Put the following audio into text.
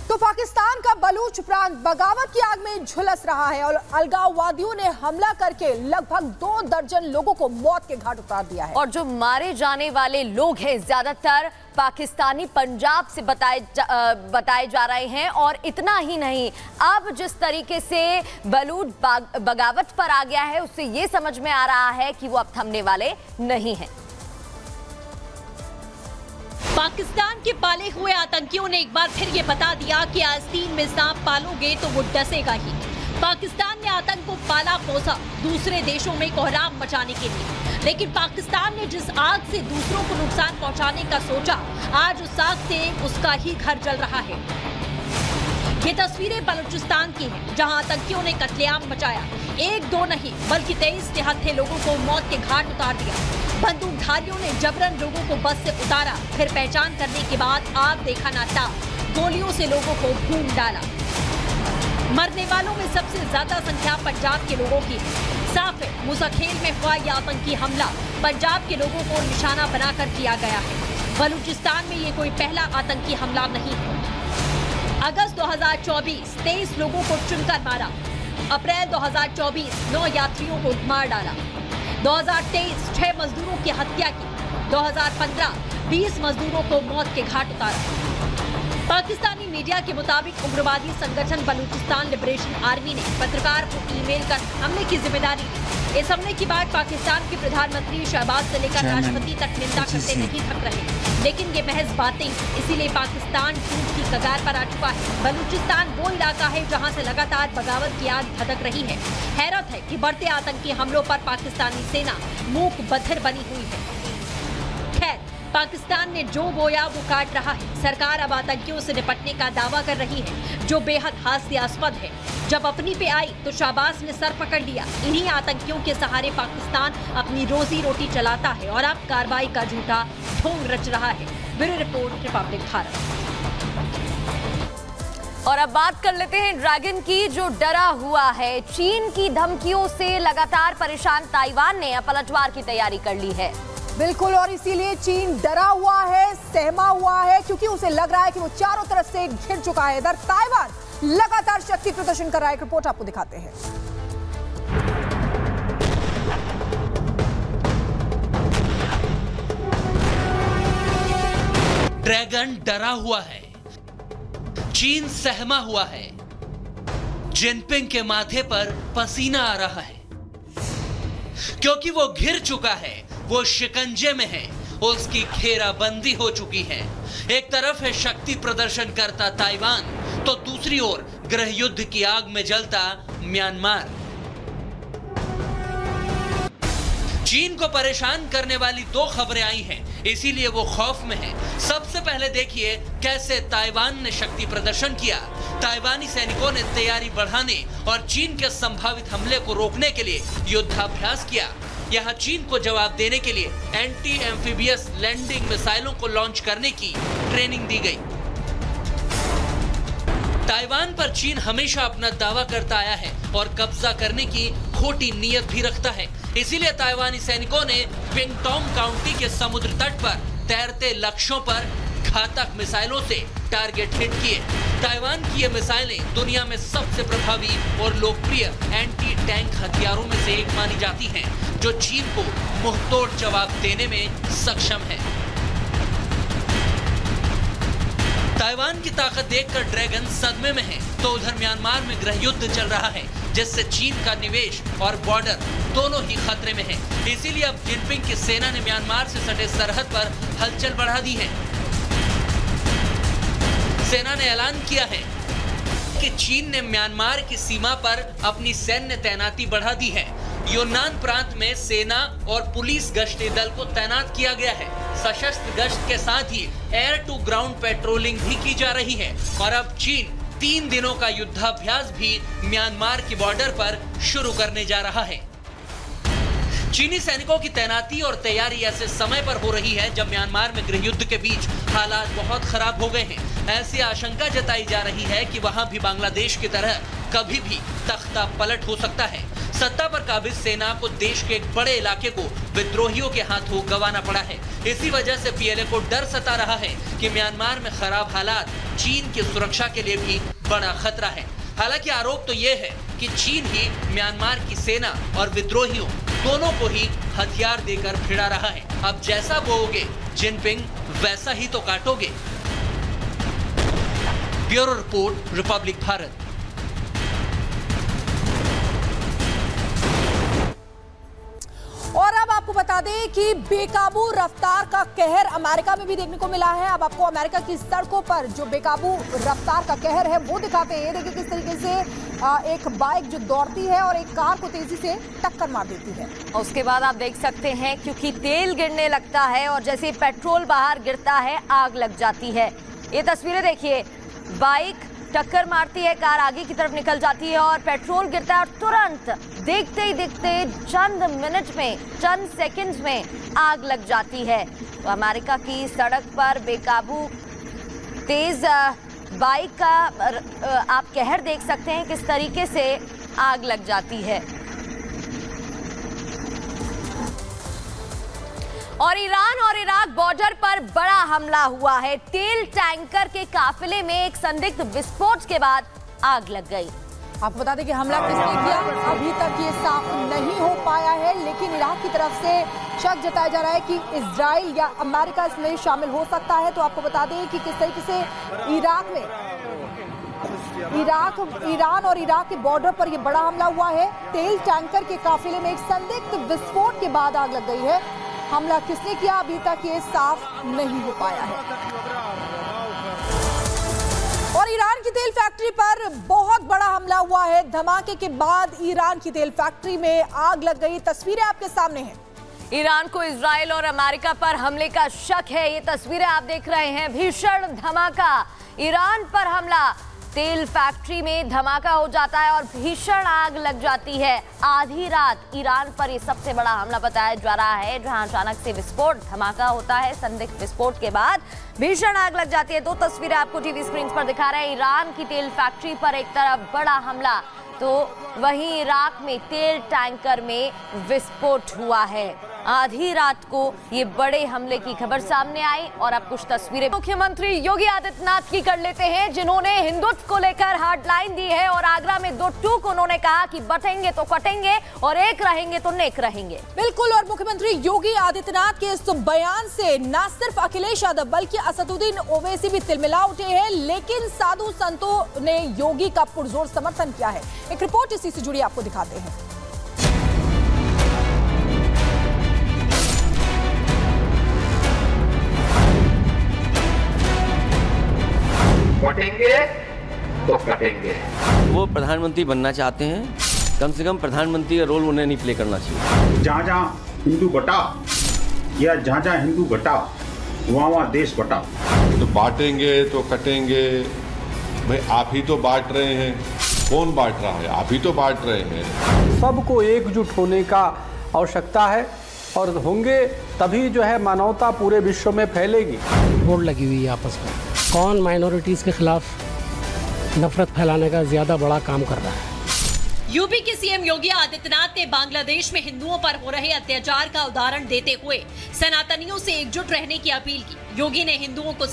तो पाकिस्तान का बलूच प्रांत बगावत की आग में झुलस रहा है और अलगाववादियों ने हमला करके लगभग 2 दर्जन लोगों को मौत के घाट उतार दिया है। और जो मारे जाने वाले लोग हैं ज्यादातर पाकिस्तानी पंजाब से बताए जा रहे हैं। और इतना ही नहीं, अब जिस तरीके से बलूच बगावत पर आ गया है उससे ये समझ में आ रहा है कि वो अब थमने वाले नहीं हैं। पाकिस्तान के पाले हुए आतंकियों ने एक बार फिर ये बता दिया कि आस्तीन में सांप पालोगे तो वो डसेगा ही। पाकिस्तान ने आतंक को पाला पोसा दूसरे देशों में कोहराम मचाने के लिए, लेकिन पाकिस्तान ने जिस आग से दूसरों को नुकसान पहुंचाने का सोचा, आज उस आग से उसका ही घर जल रहा है। ये तस्वीरें बलूचिस्तान की हैं, जहां आतंकियों ने कत्लेआम मचाया। 1-2 नहीं बल्कि 23 निहत्थे लोगों को मौत के घाट उतार दिया। बंदूकधारियों ने जबरन लोगों को बस से उतारा, फिर पहचान करने के बाद आप देखा ना था, गोलियों से लोगों को भून डाला। मरने वालों में सबसे ज्यादा संख्या पंजाब के लोगों की है। साफ है, मुसाखेल में हुआ यह आतंकी हमला पंजाब के लोगों को निशाना बनाकर किया गया है। बलूचिस्तान में ये कोई पहला आतंकी हमला नहीं है। अगस्त 2024 23 लोगों को चुनकर मारा। अप्रैल 2024 9 यात्रियों को मार डाला। 2023 6 मजदूरों की हत्या की। 2015 20 मजदूरों को मौत के घाट उतारा। पाकिस्तानी मीडिया के मुताबिक उग्रवादी संगठन बलूचिस्तान लिबरेशन आर्मी ने पत्रकार को ईमेल कर हमले की जिम्मेदारी ली। इस हमले के बाद पाकिस्तान के प्रधानमंत्री शहबाज से लेकर राष्ट्रपति तक निंदा करते नहीं थक रहे, लेकिन ये महज बातें, इसीलिए पाकिस्तान टूट की कगार पर आ चुका है। बलूचिस्तान वो इलाका है जहां से लगातार बगावत की आग भड़क रही है। हैरत है कि बढ़ते आतंकी हमलों पर पाकिस्तानी सेना मूक बधिर बनी हुई है। खैर, पाकिस्तान ने जो बोया वो काट रहा है। सरकार अब आतंकियों से निपटने का दावा कर रही है, जो बेहद हास्यास्पद है। जब अपनी पे आई तो शाबाश ने सर पकड़ लिया। इन्हीं आतंकियों के सहारे पाकिस्तान अपनी रोजी रोटी चलाता है और अब कार्रवाई का झूठा ढोंग रच रहा है। Bureau report, Republic Bharat. और अब बात कर लेते हैं ड्रैगन की, जो डरा हुआ है। चीन की धमकियों से लगातार परेशान ताइवान ने अब पलटवार की तैयारी कर ली है। बिल्कुल, और इसीलिए चीन डरा हुआ है, सहमा हुआ है, क्योंकि उसे लग रहा है कि वो चारों तरफ से घिर चुका है। इधर ताइवान लगातार शक्ति प्रदर्शन कर रहा है। एक रिपोर्ट आपको दिखाते हैं। ड्रैगन डरा हुआ है, चीन सहमा हुआ है, जिनपिंग के माथे पर पसीना आ रहा है, क्योंकि वो घिर चुका है, वो शिकंजे में है, उसकी घेराबंदी हो चुकी है। एक तरफ है शक्ति प्रदर्शन करता ताइवान, तो दूसरी ओर गृह युद्ध की आग में जलता म्यांमार। चीन को परेशान करने वाली 2 खबरें आई हैं, इसीलिए वो खौफ में है। सबसे पहले देखिए कैसे ताइवान ने शक्ति प्रदर्शन किया। ताइवानी सैनिकों ने तैयारी बढ़ाने और चीन के संभावित हमले को रोकने के लिए युद्धाभ्यास किया। यहाँ चीन को जवाब देने के लिए एंटी एम्फीबियस लैंडिंग मिसाइलों को लॉन्च करने की ट्रेनिंग दी गई। ताइवान पर चीन हमेशा अपना दावा करता आया है और कब्जा करने की खोटी नीयत भी रखता है। इसीलिए ताइवानी सैनिकों ने विंगटोंग काउंटी के समुद्र तट पर तैरते लक्ष्यों पर घातक मिसाइलों से टारगेट हिट किए। ताइवान की ये मिसाइलें दुनिया में सबसे प्रभावी और लोकप्रिय एंटी टैंक हथियारों में से एक मानी जाती हैं, जो चीन को मुंहतोड़ जवाब देने में सक्षम है। ताइवान की ताकत देखकर ड्रैगन सदमे में है, तो उधर म्यांमार में गृह युद्ध चल रहा है, जिससे चीन का निवेश और बॉर्डर दोनों ही खतरे में है। इसीलिए अब जिनपिंग की सेना ने म्यांमार से सटे सरहद पर हलचल बढ़ा दी है। सेना ने ऐलान किया है कि चीन ने म्यांमार की सीमा पर अपनी सैन्य तैनाती बढ़ा दी है। यूनान प्रांत में सेना और पुलिस गश्ती दल को तैनात किया गया है। सशस्त्र गश्त के साथ ही एयर टू ग्राउंड पेट्रोलिंग भी की जा रही है। और अब चीन 3 दिनों का युद्धाभ्यास भी म्यांमार के बॉर्डर पर शुरू करने जा रहा है। चीनी सैनिकों की तैनाती और तैयारी ऐसे समय पर हो रही है जब म्यांमार में गृह युद्ध के बीच हालात बहुत खराब हो गए हैं। ऐसी आशंका जताई जा रही है कि वहां भी बांग्लादेश की तरह कभी भी तख्ता पलट हो सकता है। सत्ता पर काबिज सेना को देश के एक बड़े इलाके को विद्रोहियों के हाथों गंवाना पड़ा है। इसी वजह से पीएलए को डर सता रहा है कि म्यांमार में खराब हालात चीन की सुरक्षा के लिए भी बड़ा खतरा है। हालांकि आरोप तो ये है कि चीन ही म्यांमार की सेना और विद्रोहियों दोनों को ही हथियार देकर भिड़ा रहा है। अब जैसा बोओगे जिनपिंग वैसा ही तो काटोगे। Bureau report, Republic Bharat. और अब आपको बता दें कि बेकाबू रफ्तार का कहर अमेरिका में भी देखने को मिला है। अब आपको अमेरिका की सड़कों पर जो बेकाबू रफ्तार का कहर है वो दिखाते हैं। देखिए किस तरीके से एक बाइक जो दौड़ती है और एक कार को तेजी से टक्कर मार देती है। उसके बाद आप देख सकते हैं क्योंकि तेल गिरने लगता है और जैसे पेट्रोल बाहर गिरता है आग लग जाती है। ये तस्वीरें देखिए, बाइक टक्कर मारती है, कार आगे की तरफ निकल जाती है और पेट्रोल गिरता है और तुरंत देखते ही देखते चंद मिनट में, चंद सेकंड्स में आग लग जाती है। तो अमेरिका की सड़क पर बेकाबू तेज बाइक का आप कहर देख सकते हैं किस तरीके से आग लग जाती है। और ईरान और इराक बॉर्डर पर बड़ा हमला हुआ है। तेल टैंकर के काफिले में एक संदिग्ध विस्फोट के बाद आग लग गई। आपको बता दें कि हमला किसने किया अभी तक ये साफ नहीं हो पाया है, लेकिन इराक की तरफ से शक जताया जा रहा है कि इजराइल या अमेरिका इसमें शामिल हो सकता है। तो आपको बता दें कि किस तरीके से ईरान और इराक के बॉर्डर पर यह बड़ा हमला हुआ है। तेल टैंकर के काफिले में एक संदिग्ध विस्फोट के बाद आग लग गई है। हमला किसने किया अभी तक ये साफ नहीं हो पाया है। और ईरान की तेल फैक्ट्री पर बहुत बड़ा हमला हुआ है। धमाके के बाद ईरान की तेल फैक्ट्री में आग लग गई। तस्वीरें आपके सामने हैं। ईरान को इजराइल और अमेरिका पर हमले का शक है। ये तस्वीरें आप देख रहे हैं। भीषण धमाका, ईरान पर हमला, तेल फैक्ट्री में धमाका हो जाता है और भीषण आग लग जाती है। आधी रात ईरान पर यह सबसे बड़ा हमला बताया जा रहा है, जहां अचानक से विस्फोट, धमाका होता है। संदिग्ध विस्फोट के बाद भीषण आग लग जाती है। दो तस्वीरें आपको टीवी स्क्रीन पर दिखा रहे हैं। ईरान की तेल फैक्ट्री पर एक तरफ बड़ा हमला, तो वहीं इराक में तेल टैंकर में विस्फोट हुआ है। आधी रात को ये बड़े हमले की खबर सामने आई और अब कुछ तस्वीरें मुख्यमंत्री योगी आदित्यनाथ की कर लेते हैं, जिन्होंने हिंदुत्व को लेकर हार्ड लाइन दी है और आगरा में 2 टूक उन्होंने कहा कि बटेंगे तो कटेंगे और एक रहेंगे तो नेक रहेंगे। बिल्कुल, और मुख्यमंत्री योगी आदित्यनाथ के इस बयान से न सिर्फ अखिलेश यादव बल्कि असदुद्दीन ओवैसी भी तिलमिला उठे हैं, लेकिन साधु संतों ने योगी का पुरजोर समर्थन किया है। एक रिपोर्ट इसी से जुड़ी आपको दिखाते हैं। कटेंगे तो कटेंगे। वो प्रधानमंत्री बनना चाहते हैं, कम से कम प्रधानमंत्री का रोल उन्हें नहीं प्ले करना चाहिए। जहाँ जहाँ हिंदू बटा या जहाँ जहाँ हिंदू बटा वहाँ देश बटा। तो बांटेंगे तो कटेंगे। भाई आप ही तो बांट रहे हैं, कौन बांट रहा है? आप ही तो बांट रहे हैं। सबको एकजुट होने का आवश्यकता है और होंगे तभी जो है मानवता पूरे विश्व में फैलेगी। होड़ लगी हुई है आपस में, कौन माइनॉरिटीज के खिलाफ नफरत फैलाने का ज्यादा बड़ा काम कर रहा है। यूपी के सीएम योगी आदित्यनाथ ने बांग्लादेश में हिंदुओं पर हो रहे अत्याचार का उदाहरण देते हुए सनातनियों से एकजुट रहने की अपील की। योगी ने हिंदुओं को